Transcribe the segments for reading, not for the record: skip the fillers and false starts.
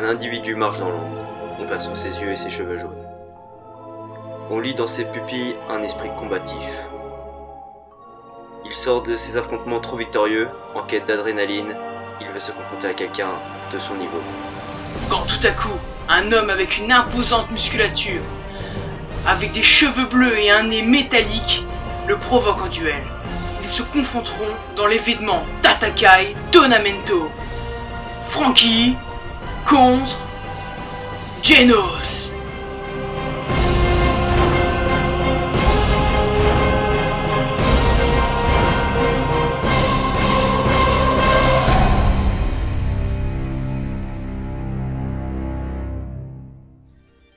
individu marche dans l'ombre. On perçoit ses yeux et ses cheveux jaunes. On lit dans ses pupilles un esprit combatif. Il sort de ses affrontements trop victorieux, en quête d'adrénaline. Il veut se confronter à quelqu'un de son niveau. Quand tout à coup, un homme avec une imposante musculature, avec des cheveux bleus et un nez métallique, le provoque en duel. Ils se confronteront dans l'événement Tatakai Tournamento. Franky contre Genos.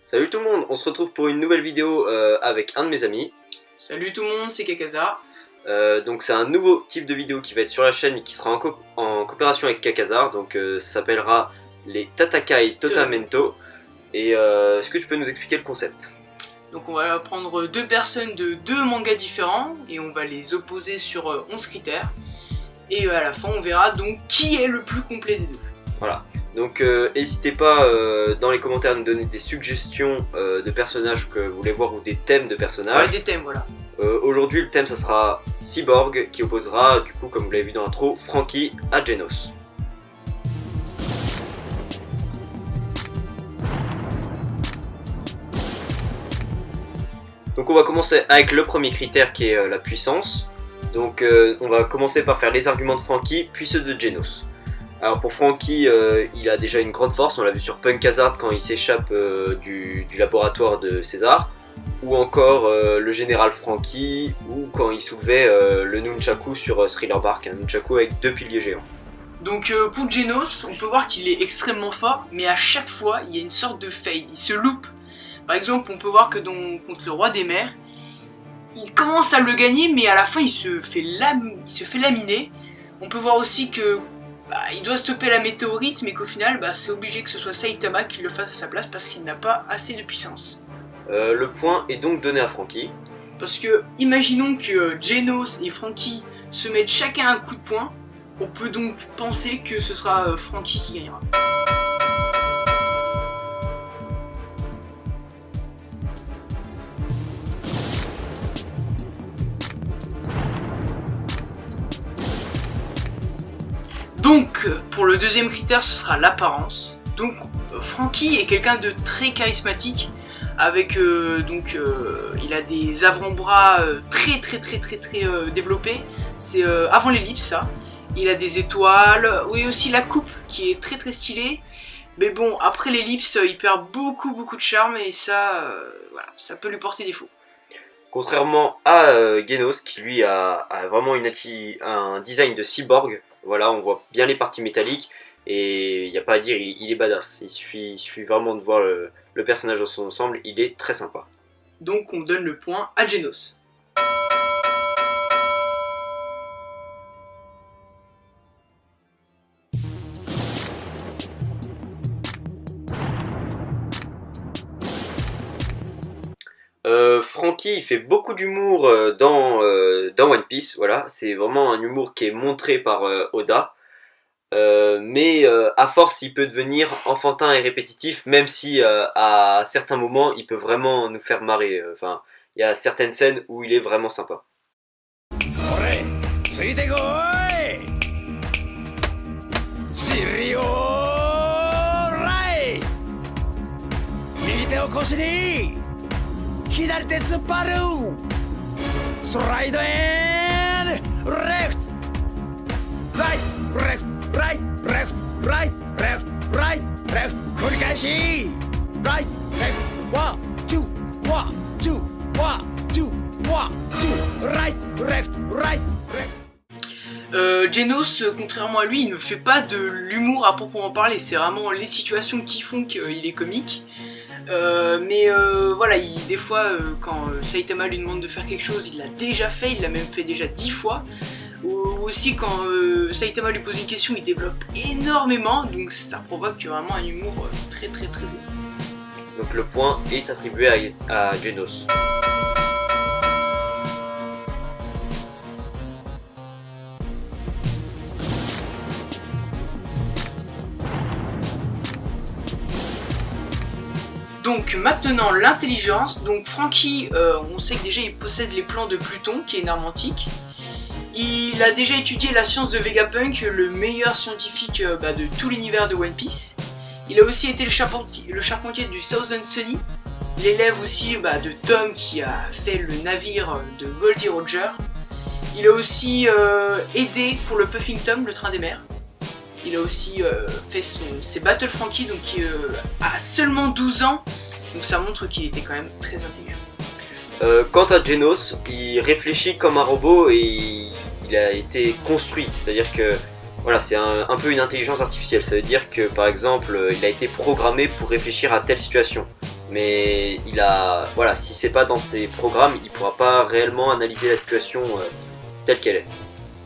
Salut tout le monde, on se retrouve pour une nouvelle vidéo avec un de mes amis. Salut tout le monde, c'est Kakaza. Donc c'est un nouveau type de vidéo qui va être sur la chaîne et qui sera en coopération avec Kakazar. Donc ça s'appellera les Tatakai Tournamento. Et est-ce que tu peux nous expliquer le concept? Donc on va prendre deux personnes de deux mangas différents et on va les opposer sur 11 critères. Et à la fin on verra donc qui est le plus complet des deux. Voilà. Donc n'hésitez pas dans les commentaires à nous donner des suggestions de personnages que vous voulez voir ou des thèmes de personnages. Ouais, des thèmes, voilà. Aujourd'hui le thème ça sera Cyborg qui opposera du coup comme vous l'avez vu dans l'intro Franky à Genos. Donc on va commencer avec le premier critère qui est la puissance. Donc on va commencer par faire les arguments de Franky puis ceux de Genos. Alors pour Franky, il a déjà une grande force, on l'a vu sur Punk Hazard quand il s'échappe du laboratoire de César, ou encore le général Franky, ou quand il soulevait le Nunchaku sur Thriller Bark, un Nunchaku avec deux piliers géants. Donc pour Genos, on peut voir qu'il est extrêmement fort, mais à chaque fois, il y a une sorte de fail, il se loupe. Par exemple, on peut voir que contre le roi des mers, il commence à le gagner, mais à la fin, il se fait laminer. On peut voir aussi que il doit stopper la météorite, mais qu'au final, c'est obligé que ce soit Saitama qui le fasse à sa place parce qu'il n'a pas assez de puissance. Le point est donc donné à Franky. Parce que, imaginons que Genos et Franky se mettent chacun un coup de poing, on peut donc penser que ce sera Franky qui gagnera. Donc, pour le deuxième critère, ce sera l'apparence. Donc, Franky est quelqu'un de très charismatique, avec il a des avant-bras très développés. C'est avant l'ellipse, ça. Il a des étoiles, oui aussi la coupe qui est très stylée. Mais bon, après l'ellipse, il perd beaucoup de charme et ça, voilà, ça peut lui porter défaut. Contrairement à Genos qui lui a vraiment un design de cyborg. Voilà, on voit bien les parties métalliques et il n'y a pas à dire, il est badass. Il suffit vraiment de voir le personnage dans son ensemble, il est très sympa. Donc on donne le point à Genos. Franky il fait beaucoup d'humour dans One Piece, voilà, c'est vraiment un humour qui est montré par Oda. Mais à force il peut devenir enfantin et répétitif, même si à certains moments il peut vraiment nous faire marrer. Enfin, il y a certaines scènes où il est vraiment sympa. Genos, contrairement à lui, il ne fait pas de l'humour à proprement parler, c'est vraiment les situations qui font qu'il est comique. Voilà, des fois, quand Saitama lui demande de faire quelque chose, il l'a déjà fait, il l'a même fait déjà 10 fois. Ou aussi quand Saitama lui pose une question, il développe énormément, donc ça provoque vraiment un humour très élevé. Donc le point est attribué à Genos. Donc maintenant l'intelligence. Donc Franky, on sait que déjà il possède les plans de Pluton, qui est une arme antique. Il a déjà étudié la science de Vegapunk, le meilleur scientifique de tout l'univers de One Piece. Il a aussi été le charpentier du Thousand Sunny, l'élève aussi de Tom qui a fait le navire de Goldie Roger. Il a aussi aidé pour le Puffington, le train des mers. Il a aussi fait ses Battle Franky, donc à seulement 12 ans, donc ça montre qu'il était quand même très intelligent. Quant à Genos, il réfléchit comme un robot et il a été construit, c'est-à-dire que voilà, c'est un peu une intelligence artificielle. Ça veut dire que par exemple, il a été programmé pour réfléchir à telle situation. Mais si c'est pas dans ses programmes, il pourra pas réellement analyser la situation telle qu'elle est.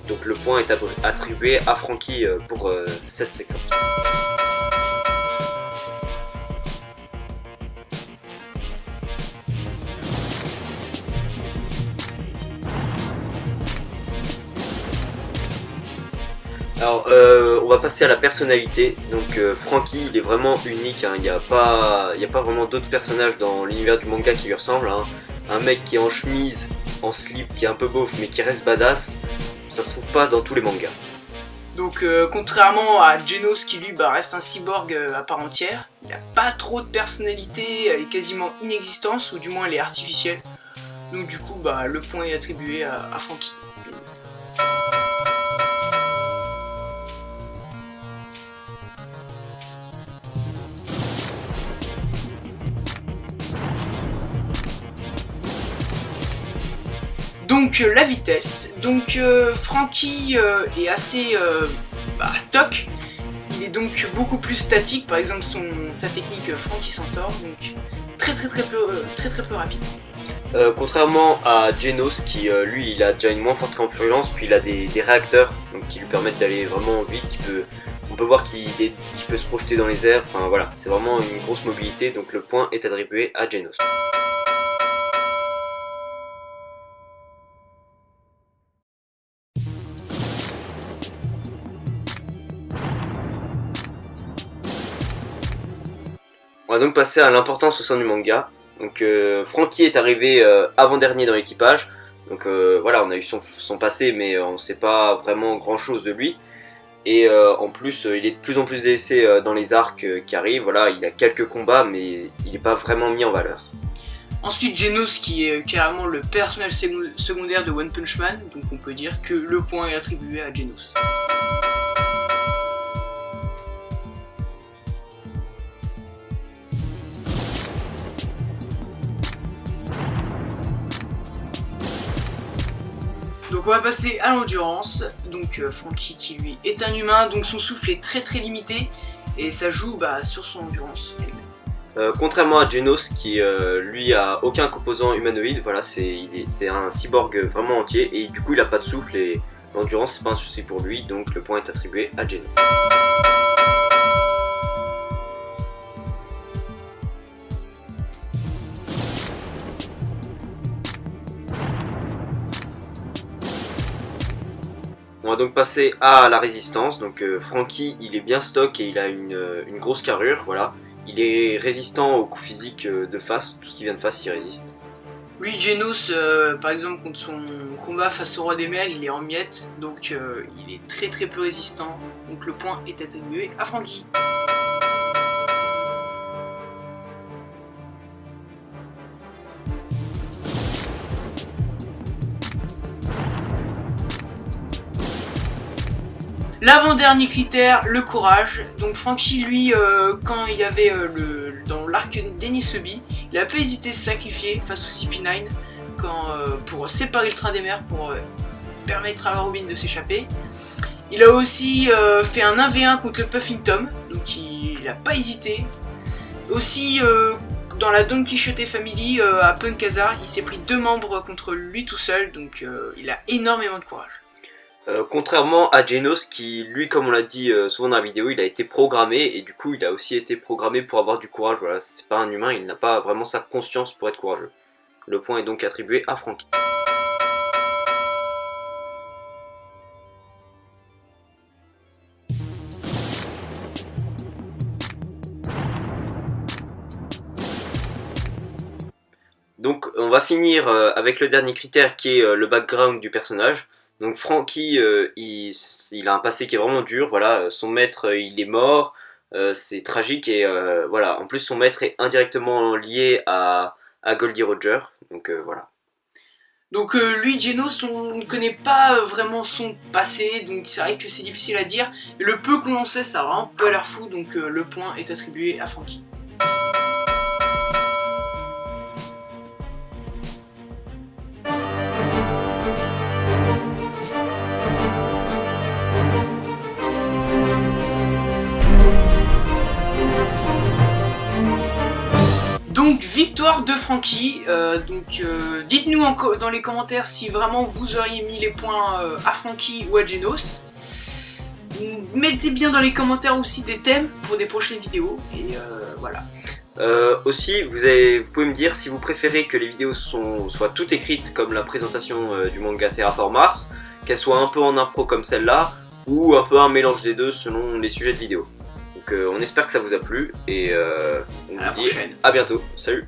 Donc le point est attribué à Franky pour cette séquence. Alors, on va passer à la personnalité. Donc, Franky, il est vraiment unique. Hein. Il n'y a pas vraiment d'autres personnages dans l'univers du manga qui lui ressemblent. Hein. Un mec qui est en chemise, en slip, qui est un peu beauf, mais qui reste badass, ça se trouve pas dans tous les mangas. Donc, contrairement à Genos qui lui reste un cyborg à part entière, il n'a pas trop de personnalité, elle est quasiment inexistante, ou du moins elle est artificielle. Donc, du coup, le point est attribué à Franky. Donc la vitesse, donc Franky est assez stock, il est donc beaucoup plus statique, par exemple sa technique Franky Centaur, donc très peu rapide. Contrairement à Genos qui lui il a déjà une moins forte corpulence, puis il a des réacteurs donc, qui lui permettent d'aller vraiment vite, on peut voir qu'il peut se projeter dans les airs, enfin voilà, c'est vraiment une grosse mobilité, donc le point est attribué à Genos. On va donc passer à l'importance au sein du manga. Donc Franky est arrivé avant-dernier dans l'équipage. Donc voilà, on a eu son passé, mais on ne sait pas vraiment grand-chose de lui. Et en plus, il est de plus en plus délaissé dans les arcs qui arrivent. Voilà, il a quelques combats, mais il n'est pas vraiment mis en valeur. Ensuite, Genos qui est carrément le personnage secondaire de One Punch Man. Donc on peut dire que le point est attribué à Genos. Donc on va passer à l'endurance, donc Franky qui lui est un humain, donc son souffle est très limité et ça joue sur son endurance. Contrairement à Genos qui lui a aucun composant humanoïde, voilà, c'est un cyborg vraiment entier et du coup il a pas de souffle et l'endurance c'est pas un souci pour lui, donc le point est attribué à Genos. On va donc passer à la résistance. Donc Franky, il est bien stock et il a une grosse carrure, voilà. Il est résistant aux coups physiques de face, tout ce qui vient de face il résiste. Lui, Genos, par exemple, contre son combat face au roi des mers, il est en miettes, donc il est très peu résistant. Donc le point est attribué à Franky. L'avant-dernier critère, le courage. Donc Franky, lui, quand il y avait dans l'arc d'Enisobi, il a pas hésité à se sacrifier face au CP9 pour séparer le train des mers, pour permettre à la Robin de s'échapper. Il a aussi fait un 1v1 contre le Puffington, donc il n'a pas hésité. Aussi, dans la Don Quichotte Family, à Punk Hazard, il s'est pris 2 membres contre lui tout seul, donc il a énormément de courage. Contrairement à Genos qui, lui, comme on l'a dit souvent dans la vidéo, il a été programmé et du coup il a aussi été programmé pour avoir du courage. Voilà, c'est pas un humain, il n'a pas vraiment sa conscience pour être courageux. Le point est donc attribué à Franky. Donc on va finir avec le dernier critère qui est le background du personnage. Donc Franky, il a un passé qui est vraiment dur, voilà, son maître il est mort, c'est tragique et voilà, en plus son maître est indirectement lié à Goldie Roger, donc voilà. Donc lui, Genos, on ne connaît pas vraiment son passé, donc c'est vrai que c'est difficile à dire. Mais le peu qu'on en sait, ça a vraiment pas l'air fou, donc le point est attribué à Franky. Donc victoire de Franky, dites-nous dans les commentaires si vraiment vous auriez mis les points à Franky ou à Genos. Mettez bien dans les commentaires aussi des thèmes pour des prochaines vidéos, et voilà. Aussi, vous pouvez me dire si vous préférez que les vidéos soient toutes écrites comme la présentation du manga Terraform Mars, qu'elles soient un peu en impro comme celle-là, ou un peu un mélange des deux selon les sujets de vidéo. Donc on espère que ça vous a plu et on vous dit à bientôt. Salut!